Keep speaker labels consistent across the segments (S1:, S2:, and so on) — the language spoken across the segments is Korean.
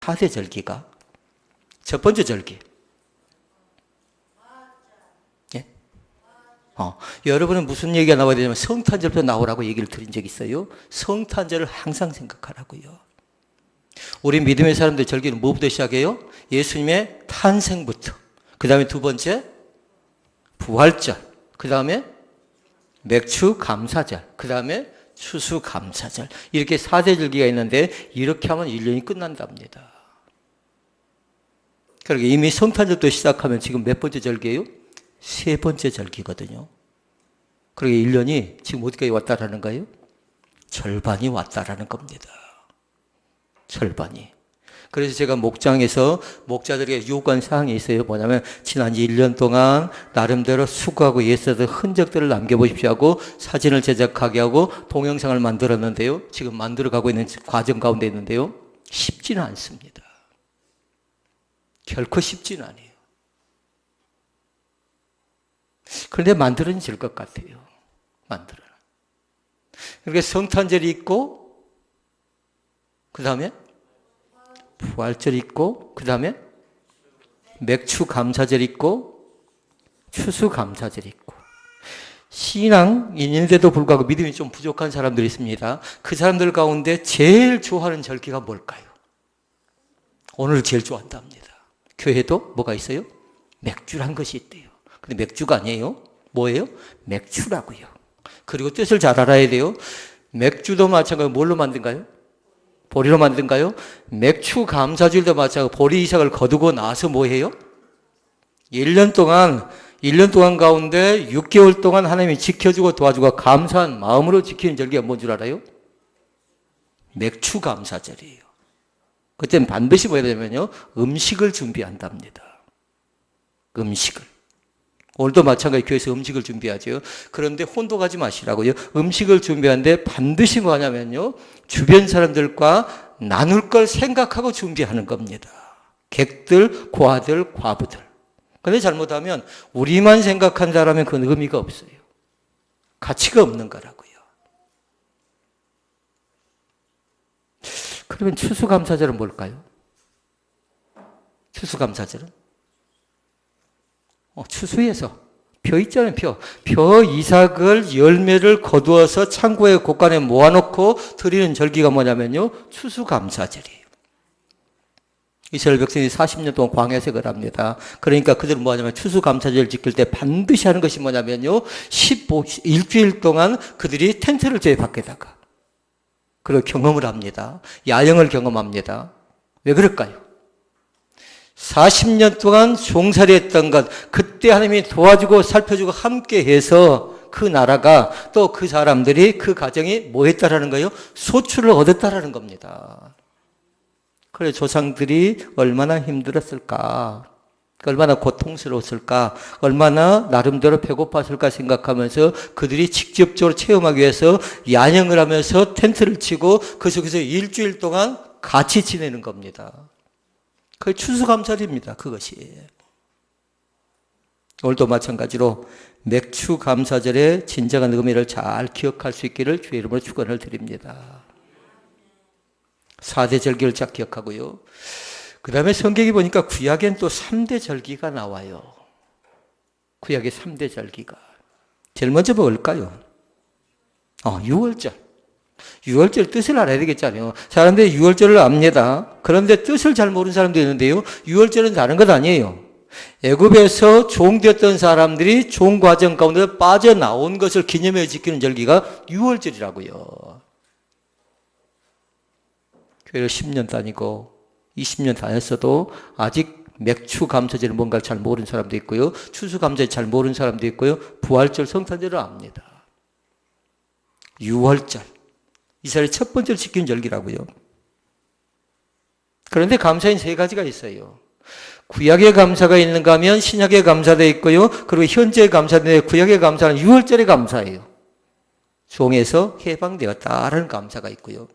S1: 4대 절기가? 첫 번째 절기. 예? 여러분은 무슨 얘기가 나와야 되냐면 성탄절부터 나오라고 얘기를 드린 적이 있어요. 성탄절을 항상 생각하라고요. 우리 믿음의 사람들 절기는 뭐부터 시작해요? 예수님의 탄생부터. 그 다음에 두 번째 부활절. 그 다음에 맥주 감사절. 그 다음에 추수 감사절. 이렇게 4대 절기가 있는데 이렇게 하면 1년이 끝난답니다. 그러니까 이미 성탄절부터 시작하면 지금 몇 번째 절기예요? 세 번째 절기거든요. 그러니까 1년이 지금 어디까지 왔다라는 거예요? 절반이 왔다라는 겁니다. 절반이. 그래서 제가 목장에서 목자들에게 요구한 사항이 있어요. 뭐냐면 지난 1년 동안 나름대로 수고하고 예수의 흔적들을 남겨보십시오 하고 사진을 제작하게 하고 동영상을 만들었는데요. 지금 만들어가고 있는 과정 가운데 있는데요. 쉽지는 않습니다. 결코 쉽지는 않아요. 그런데 만들어질 것 같아요. 만들어. 그러니까 성탄절이 있고 그 다음에 부활절이 있고 그 다음에 맥주 감사절이 있고 추수 감사절이 있고 신앙인인데도 불구하고 믿음이 좀 부족한 사람들이 있습니다. 그 사람들 가운데 제일 좋아하는 절기가 뭘까요? 오늘 제일 좋아한답니다. 교회도 뭐가 있어요? 맥주란 것이 있대요. 근데 맥주가 아니에요. 뭐예요? 맥주라고요. 그리고 뜻을 잘 알아야 돼요. 맥주도 마찬가지로 뭘로 만든가요? 보리로 만든가요? 맥주 감사주일도 마찬가지로 보리 이삭을 거두고 나서 뭐 해요? 1년 동안 가운데 6개월 동안 하나님이 지켜주고 도와주고 감사한 마음으로 지키는 절기가 뭔 줄 알아요? 맥주 감사절이에요. 그때는 반드시 뭐 해야 되냐면요. 음식을 준비한답니다. 음식을. 오늘도 마찬가지 교회에서 음식을 준비하죠. 그런데 혼동하지 마시라고요. 음식을 준비하는데 반드시 뭐 하냐면요. 주변 사람들과 나눌 걸 생각하고 준비하는 겁니다. 객들, 고아들, 과부들. 그런데 잘못하면 우리만 생각한다라면 그건 의미가 없어요. 가치가 없는 거라고요. 그러면 추수감사절은 뭘까요? 추수감사절은? 추수해서 벼 있잖아요. 벼 이삭을 열매를 거두어서 창고에 곳간에 모아놓고 드리는 절기가 뭐냐면요. 추수감사절이에요. 이스라엘 백성이 40년 동안 광야에서 그걸 합니다. 그러니까 그들은 뭐냐면 추수감사절을 지킬 때 반드시 하는 것이 뭐냐면요. 일주일 동안 그들이 텐트를 제 밖에다가 그리고 경험을 합니다. 야영을 경험합니다. 왜 그럴까요? 40년 동안 종살이 했던 것, 그때 하나님이 도와주고 살펴주고 함께 해서 그 나라가 또 그 사람들이 그 가정이 뭐 했다라는 거예요? 소출을 얻었다라는 겁니다. 그래 조상들이 얼마나 힘들었을까? 얼마나 고통스러웠을까? 얼마나 나름대로 배고팠을까 생각하면서 그들이 직접적으로 체험하기 위해서 야영을 하면서 텐트를 치고 그 속에서 일주일 동안 같이 지내는 겁니다. 그게 추수감사절입니다. 그것이. 오늘도 마찬가지로 맥추감사절의 진정한 의미를 잘 기억할 수 있기를 주의 이름으로 축원을 드립니다. 4대 절기를 잘 기억하고요. 그 다음에 성경에 보니까 구약엔 또 3대 절기가 나와요. 구약의 3대 절기가. 제일 먼저 뭘까요? 6월절. 6월절 뜻을 알아야 되겠잖아요. 사람들이 6월절을 압니다. 그런데 뜻을 잘 모르는 사람도 있는데요. 6월절은 다른 것 아니에요. 애굽에서 종되었던 사람들이 종 과정 가운데 빠져나온 것을 기념해 지키는 절기가 6월절이라고요. 교회를 10년 다니고 20년 다녔어도 아직 맥추 감사절은 뭔가를 잘 모르는 사람도 있고요. 추수 감사절 잘 모르는 사람도 있고요. 부활절 성탄절을 압니다. 6월절. 이스라엘 첫 번째로 지키는 절기라고요. 그런데 감사인 세 가지가 있어요. 구약의 감사가 있는가 하면 신약의 감사도 있고요. 그리고 현재의 감사인데 구약의 감사는 6월절의 감사예요. 종에서 해방되었다라는 감사가 있고요.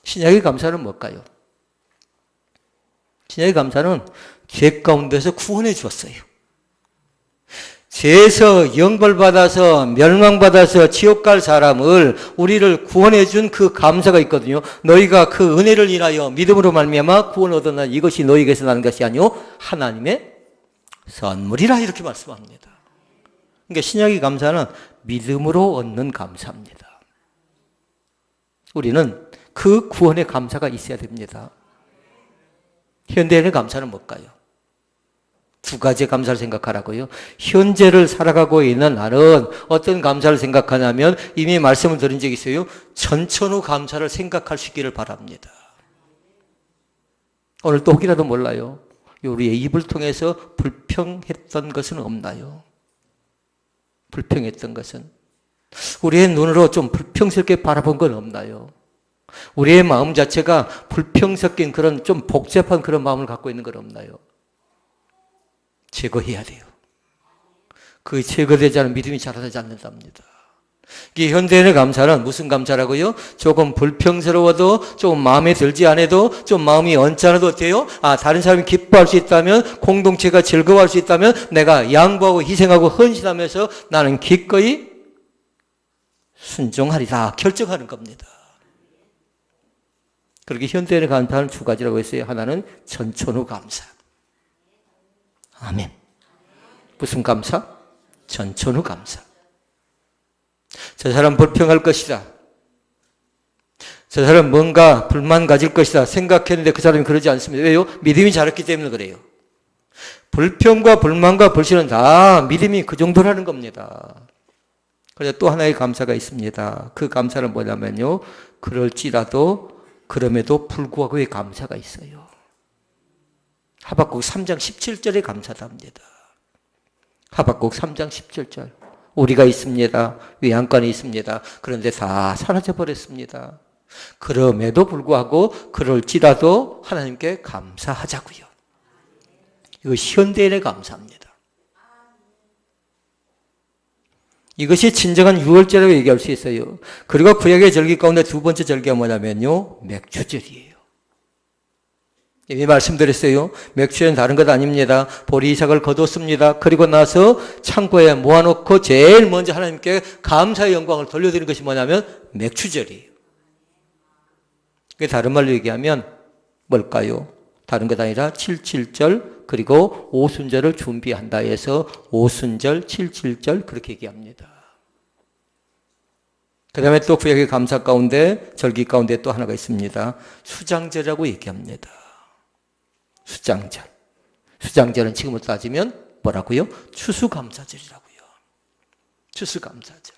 S1: 신약의 감사는 뭘까요? 신약의 감사는 죄 가운데서 구원해 주었어요. 죄에서 영벌받아서 멸망받아서 지옥 갈 사람을 우리를 구원해 준 그 감사가 있거든요. 너희가 그 은혜를 인하여 믿음으로 말미암아 구원 얻었나 이것이 너희에게서 나는 것이 아니요 하나님의 선물이라 이렇게 말씀합니다. 그러니까 신약의 감사는 믿음으로 얻는 감사입니다. 우리는 그 구원의 감사가 있어야 됩니다. 현대인의 감사는 뭘까요? 두 가지 감사를 생각하라고요. 현재를 살아가고 있는 나는 어떤 감사를 생각하냐면 이미 말씀을 드린 적이 있어요. 전천후 감사를 생각할 수 있기를 바랍니다. 오늘 또 혹이라도 몰라요. 우리의 입을 통해서 불평했던 것은 없나요? 불평했던 것은 우리의 눈으로 좀 불평스럽게 바라본 건 없나요? 우리의 마음 자체가 불평 섞인 그런 좀 복잡한 그런 마음을 갖고 있는 건 없나요? 제거해야 돼요. 그 제거되지 않은 믿음이 자라나지 않는답니다. 이 현대인의 감사는 무슨 감사라고요? 조금 불평스러워도 조금 마음에 들지 않아도 좀 마음이 언짢아도 돼요. 다른 사람이 기뻐할 수 있다면 공동체가 즐거워할 수 있다면 내가 양보하고 희생하고 헌신하면서 나는 기꺼이 순종하리라 결정하는 겁니다. 그렇게 현대인의 감사는 두 가지라고 했어요. 하나는 전천후 감사. 아멘. 무슨 감사? 전천후 감사. 저 사람 불평할 것이다. 저 사람 뭔가 불만 가질 것이다 생각했는데 그 사람이 그러지 않습니다. 왜요? 믿음이 자랐기 때문에 그래요. 불평과 불만과 불신은 다 믿음이 그 정도라는 겁니다. 그래서 또 하나의 감사가 있습니다. 그 감사는 뭐냐면요. 그럴지라도 그럼에도 불구하고의 감사가 있어요. 하박국 3장 17절에 감사합니다. 하박국 3장 17절. 우리가 있습니다. 외양간이 있습니다. 그런데 다 사라져버렸습니다. 그럼에도 불구하고 그럴지라도 하나님께 감사하자고요. 이것이 현대인의 감사입니다. 이것이 진정한 유월절이라고 얘기할 수 있어요. 그리고 구약의 절기 가운데 두 번째 절기가 뭐냐면요. 맥주절이에요. 이미 말씀드렸어요. 맥주는 다른 것 아닙니다. 보리 이삭을 거뒀습니다. 그리고 나서 창고에 모아놓고 제일 먼저 하나님께 감사의 영광을 돌려드리는 것이 뭐냐면 맥주절이에요. 그게 다른 말로 얘기하면 뭘까요? 다른 것 아니라 77절 그리고 오순절을 준비한다 해서 오순절, 77절 그렇게 얘기합니다. 그 다음에 또 구약의 감사 가운데 절기 가운데 또 하나가 있습니다. 수장절이라고 얘기합니다. 수장절. 수장절은 지금으로 따지면 뭐라고요? 추수감사절이라고요. 추수감사절.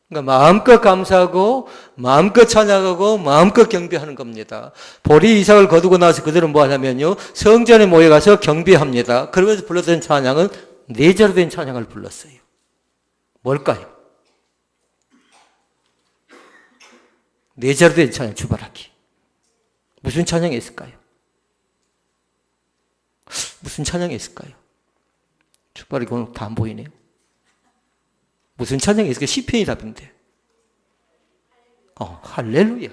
S1: 그러니까 마음껏 감사하고 마음껏 찬양하고 마음껏 경배하는 겁니다. 보리 이삭을 거두고 나서 그들은 뭐 하냐면요. 성전에 모여가서 경배합니다. 그러면서 불렀던 찬양은 네 자로 된 찬양을 불렀어요. 뭘까요? 네 자로 된 찬양 주바라기. 무슨 찬양이 있을까요? 무슨 찬양이 있을까요? 주바라기 오늘 다 안 보이네요. 무슨 찬양이 있을까요? 시편이 답인데. 할렐루야.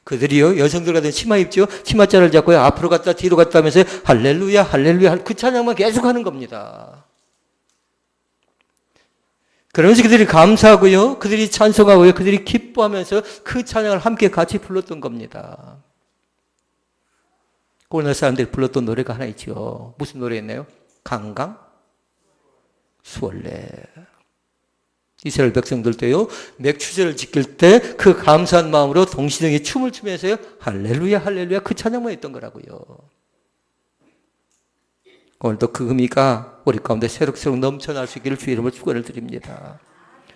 S1: 그들이요, 여성들 같은 치마 입죠? 치마자를 잡고요, 앞으로 갔다 뒤로 갔다 하면서 할렐루야, 할렐루야, 그 찬양만 계속 하는 겁니다. 그러면서 그들이 감사하고요, 그들이 찬송하고요, 그들이 기뻐하면서 그 찬양을 함께 같이 불렀던 겁니다. 오늘 사람들이 불렀던 노래가 하나 있죠. 무슨 노래였나요? 강강? 수월래. 이스라엘 백성들도요, 맥추절을 지킬 때 그 감사한 마음으로 동시등에 춤을 추면서요, 할렐루야, 할렐루야, 그 찬양만 했던 거라고요. 오늘도 그 의미가 우리 가운데 새록새록 넘쳐날 수 있기를 주의 이름으로 축원을 드립니다.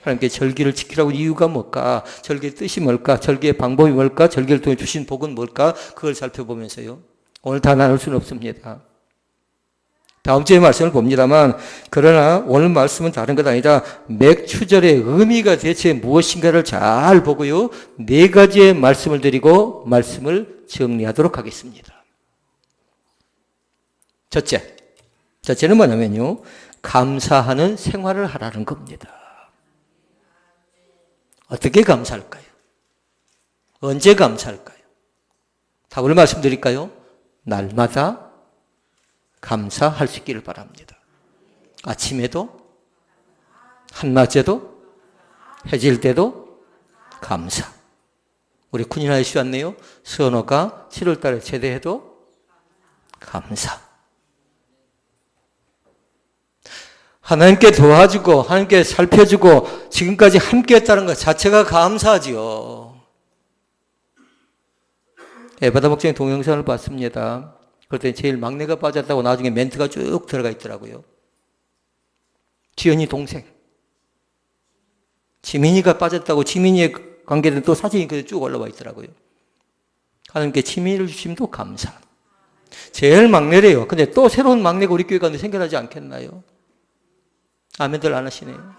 S1: 하나님께 절기를 지키라고 이유가 뭘까? 절기의 뜻이 뭘까? 절기의 방법이 뭘까? 절기를 통해 주신 복은 뭘까? 그걸 살펴보면서요. 오늘 다 나눌 수는 없습니다. 다음 주에 말씀을 봅니다만, 그러나 오늘 말씀은 다른 것 아니라 맥추절의 의미가 대체 무엇인가를 잘 보고요, 네 가지의 말씀을 드리고 말씀을 정리하도록 하겠습니다. 첫째는 뭐냐면요, 감사하는 생활을 하라는 겁니다. 어떻게 감사할까요? 언제 감사할까요? 답을 말씀드릴까요? 날마다 감사할 수 있기를 바랍니다. 아침에도, 한낮에도, 해질 때도 감사. 우리 군인 아저씨 왔네요. 수원호가 7월 달에 제대해도 감사. 하나님께 도와주고 하나님께 살펴주고 지금까지 함께 했다는 것 자체가 감사하지요. 에바다 목장의 동영상을 봤습니다. 그랬더니 제일 막내가 빠졌다고 나중에 멘트가 쭉 들어가 있더라고요. 지연이 동생. 지민이가 빠졌다고 지민이의 관계는 또 사진이 쭉 올라와 있더라고요. 하나님께 지민이를 주심도 감사. 제일 막내래요. 근데 또 새로운 막내가 우리 교회 가운데 생겨나지 않겠나요? 아멘들 안 하시네요.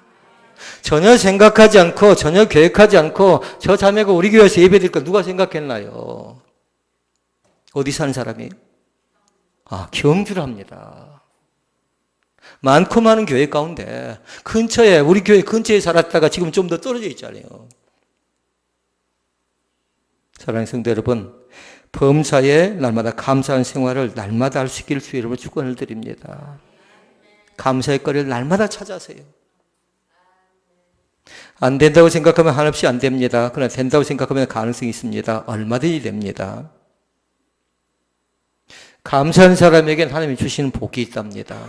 S1: 전혀 생각하지 않고 전혀 계획하지 않고 저 자매가 우리 교회에서 예배드릴 걸 누가 생각했나요? 어디 사는 사람이에요? 경주를 합니다. 많고 많은 교회 가운데 근처에 우리 교회 근처에 살았다가 지금 좀 더 떨어져 있잖아요. 사랑하는 성도 여러분, 범사에 날마다 감사한 생활을 날마다 할 수 있기를 주의 이름으로 축원을 드립니다. 감사의 거리를 날마다 찾아세요. 안 된다고 생각하면 한없이 안 됩니다. 그러나 된다고 생각하면 가능성이 있습니다. 얼마든지 됩니다. 감사한 사람에게는 하나님이 주시는 복이 있답니다.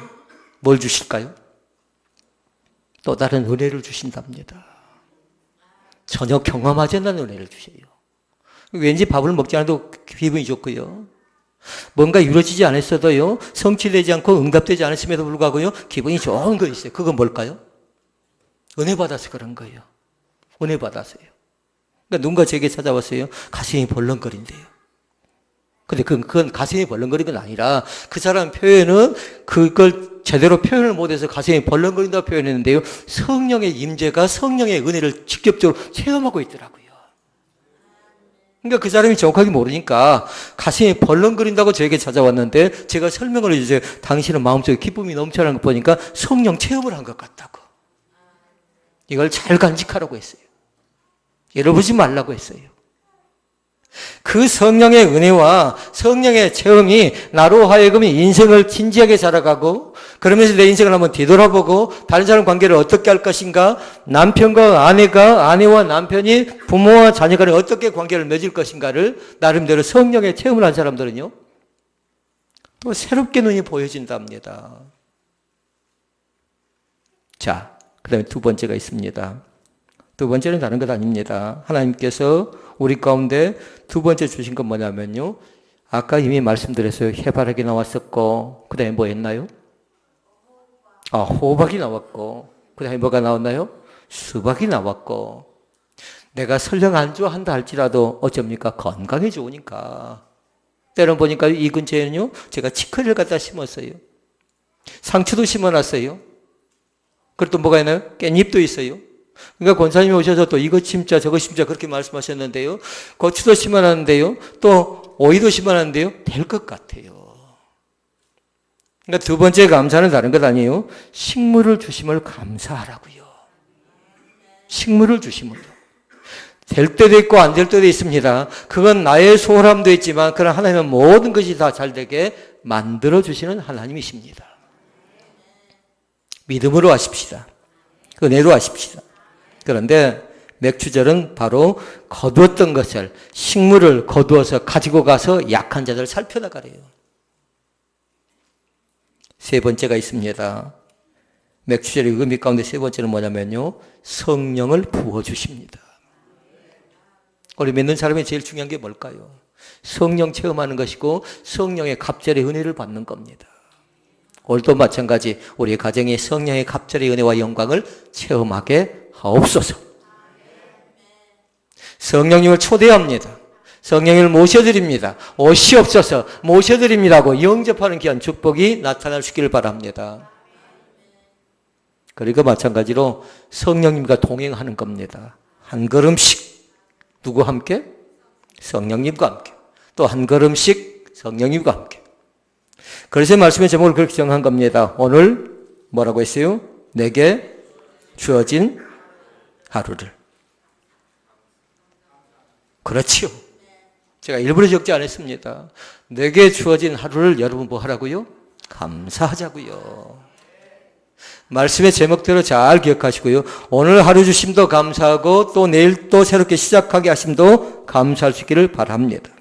S1: 뭘 주실까요? 또 다른 은혜를 주신답니다. 전혀 경험하지 않는 은혜를 주셔요. 왠지 밥을 먹지 않아도 기분이 좋고요. 뭔가 이루어지지 않았어도요, 성취되지 않고 응답되지 않았음에도 불구하고요, 기분이 좋은 거 있어요. 그건 뭘까요? 은혜 받아서 그런 거예요. 은혜 받아서요. 그러니까 누군가 제게 찾아왔어요. 가슴이 벌렁거린대요. 근데 그건 가슴이 벌렁거린 건 아니라 그 사람 표현은 그걸 제대로 표현을 못해서 가슴이 벌렁거린다고 표현했는데요. 성령의 임재가 성령의 은혜를 직접적으로 체험하고 있더라고요. 그러니까 그 사람이 정확하게 모르니까 가슴이 벌렁거린다고 저에게 찾아왔는데 제가 설명을 해주세요. 당신은 마음속에 기쁨이 넘쳐나는 것 보니까 성령 체험을 한 것 같다고. 이걸 잘 간직하라고 했어요. 잃어보지 말라고 했어요. 그 성령의 은혜와 성령의 체험이 나로 하여금 인생을 진지하게 살아가고 그러면서 내 인생을 한번 뒤돌아보고 다른 사람 관계를 어떻게 할 것인가, 남편과 아내가, 아내와 남편이 부모와 자녀 간에 어떻게 관계를 맺을 것인가를 나름대로 성령의 체험을 한 사람들은요, 또 새롭게 눈이 보여진답니다. 자, 그 다음에 두 번째가 있습니다. 두 번째는 다른 것 아닙니다. 하나님께서 우리 가운데 두 번째 주신 건 뭐냐면요, 아까 이미 말씀드렸어요. 해바라기 나왔었고, 그 다음에 뭐 했나요? 호박이 나왔고, 그 다음에 뭐가 나왔나요? 수박이 나왔고. 내가 설령 안 좋아한다 할지라도 어쩝니까? 건강에 좋으니까. 때론 보니까 이 근처에는요, 제가 치커리를 갖다 심었어요. 상추도 심어놨어요. 그리고 또 뭐가 있나요? 깻잎도 있어요. 그러니까 권사님이 오셔서 또 이거 심자 저거 심자 그렇게 말씀하셨는데요. 고추도 심어놨는데요. 또 오이도 심어놨는데요. 될 것 같아요. 그러니까 두 번째 감사는 다른 것 아니에요. 식물을 주심을 감사하라고요. 식물을 주심을요. 될 때도 있고 안 될 때도 있습니다. 그건 나의 소홀함도 있지만 그러나 하나님은 모든 것이 다 잘 되게 만들어주시는 하나님이십니다. 믿음으로 하십시다. 은혜로 하십시다. 그런데 맥추절은 바로 거두었던 것을, 식물을 거두어서 가지고 가서 약한 자들 살펴나가래요. 세 번째가 있습니다. 맥추절의 의미 가운데 세 번째는 뭐냐면요, 성령을 부어주십니다. 우리 믿는 사람이 제일 중요한 게 뭘까요? 성령 체험하는 것이고 성령의 갑절의 은혜를 받는 겁니다. 오늘도 마찬가지 우리 가정의 성령의 갑절의 은혜와 영광을 체험하게 하옵소서. 성령님을 초대합니다. 성령님을 모셔드립니다. 오시옵소서, 모셔드립니다고 영접하는 귀한 축복이 나타날 수 있기를 바랍니다. 그리고 마찬가지로 성령님과 동행하는 겁니다. 한 걸음씩 누구와 함께? 성령님과 함께. 또 한 걸음씩 성령님과 함께. 그래서 말씀의 제목을 그렇게 정한 겁니다. 오늘 뭐라고 했어요? 내게 주어진 하루를. 그렇지요. 제가 일부러 적지 않았습니다. 내게 주어진 하루를 여러분 뭐 하라고요? 감사하자고요. 말씀의 제목대로 잘 기억하시고요. 오늘 하루 주심도 감사하고 또 내일 또 새롭게 시작하게 하심도 감사할 수 있기를 바랍니다.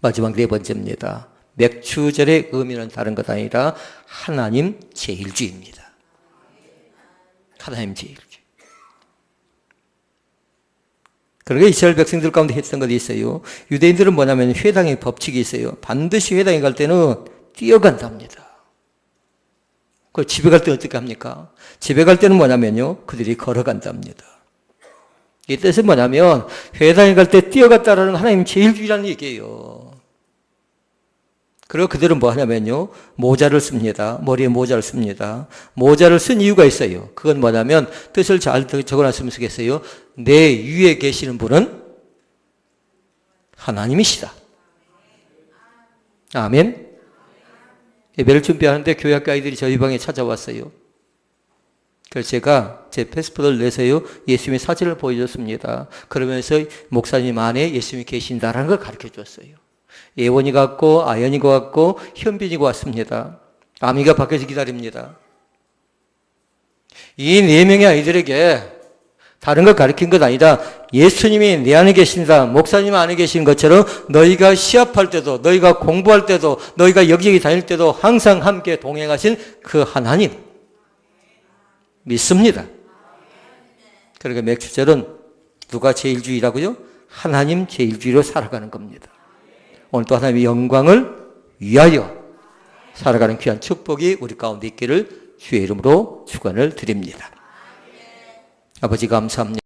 S1: 마지막 네 번째입니다. 맥추절의 의미는 다른 것 아니라 하나님 제일주의입니다. 하나님 제일주의. 그러니까 이스라엘 백성들 가운데 했던 것이 있어요. 유대인들은 뭐냐면 회당의 법칙이 있어요. 반드시 회당에 갈 때는 뛰어간답니다. 그 집에 갈 때는 어떻게 합니까? 집에 갈 때는 뭐냐면요. 그들이 걸어간답니다. 이 뜻은 뭐냐면 회당에 갈 때 뛰어갔다라는 하나님 제일주의라는 얘기예요. 그리고 그들은 뭐 하냐면요. 모자를 씁니다. 머리에 모자를 씁니다. 모자를 쓴 이유가 있어요. 그건 뭐냐면 뜻을 잘 적어놨으면 좋겠어요. 내 위에 계시는 분은 하나님이시다. 아멘. 예배를 준비하는데 교회 학교 아이들이 저희 방에 찾아왔어요. 그래서 제가 제 패스포트를 내서요. 예수님의 사진을 보여줬습니다. 그러면서 목사님 안에 예수님이 계신다라는 걸 가르쳐 줬어요. 예원이가 왔고 아연이가 왔고 현빈이가 왔습니다. 아미가 밖에서 기다립니다. 이 네 명의 아이들에게 다른 걸 가르친 것 아니라 예수님이 내 안에 계신다. 목사님 안에 계신 것처럼 너희가 시합할 때도 너희가 공부할 때도 너희가 여기저기 다닐 때도 항상 함께 동행하신 그 하나님 믿습니다. 그러니까 맥주절은 누가 제일주의라고요? 하나님 제일주의로 살아가는 겁니다. 오늘 또 하나님의 영광을 위하여 살아가는 귀한 축복이 우리 가운데 있기를 주의 이름으로 축원을 드립니다. 아버지 감사합니다.